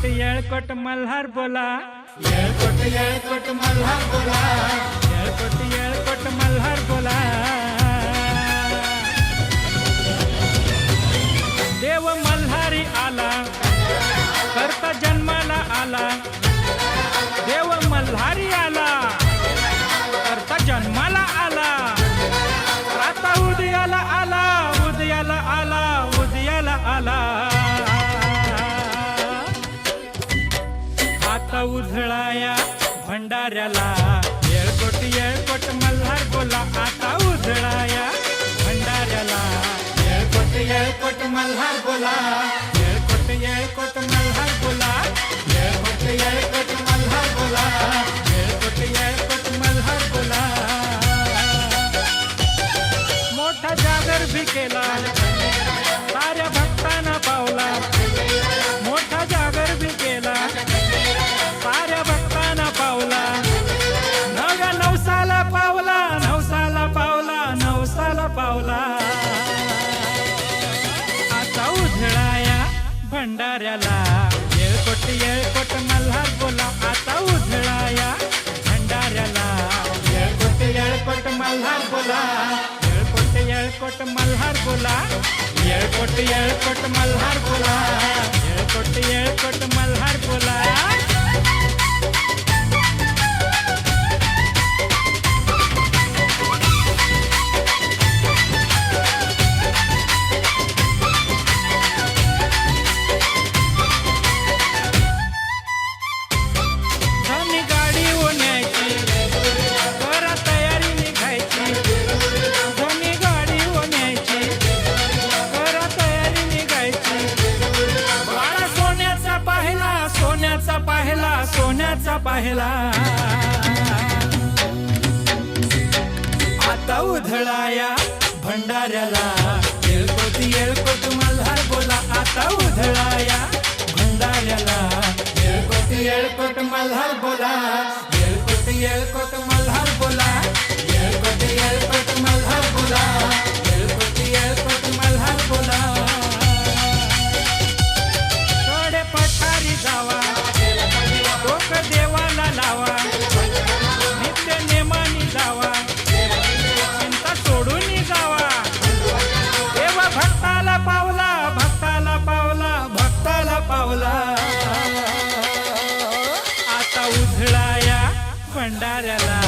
येळकोट मल्हार बोला, येळकोट मल्हार बोला, येळकोट मल्हार बोला। देव मल्हारी आला, करता जन्माला आला, देव मल्हारी आला, करता जन्माला आला, आता उदयाला आला, उदयाला आला, उदयाला आला। आता उधळाया भंडाऱ्याला, येळकोट मल्हार बोला, आता उधळाया भंडाऱ्याला, येळकोट मल्हार बोला, येळकोट मल्हार बोला, येळकोट मल्हार बोला, येळकोट मल्हार बोला। मोठा जागर भी केला, साऱ्या भक्तांना पावला, मोठा जागर भी केला, साऱ्या भक्तांना पावला, नव्या नवसाला पावला, नवसाला पावला, नवसाला पावला। आता उधळाया भंडाऱ्याला, येळकोट मल्हार बोला, आता उधळाया भंडाऱ्याला, येळकोट मल्हार बोला, येळकोट मल्हार बोला, येळकोट मल्हार बोला, येळकोट मल्हार बोला। धनी गाडी ओण्याची, करा तयारी निघायची, धनी गाडी ओण्याची, करा तयारी निघायची। बाळा सोन्याचा पाहिला, सोन्याचा पाहिला, सोन्याचा पाहिला। आता उधळाया भंडाऱ्याला, येळकोट मल्हार बोला, आता उधळाया भंडाऱ्याला, येळकोट मल्हार बोला, येळकोट मल्हार बोला, येळकोट मल्हार बोला, येळकोट मल्हार बोला। थोडे पठारी जावा, डोक देवाला लावा, नित्य नेमानी जावा, चिंता सोडून जावा, देव भक्ताला पावला, भक्ताला पावला, भक्ताला पावला। आता उधळाया भंडाऱ्याला,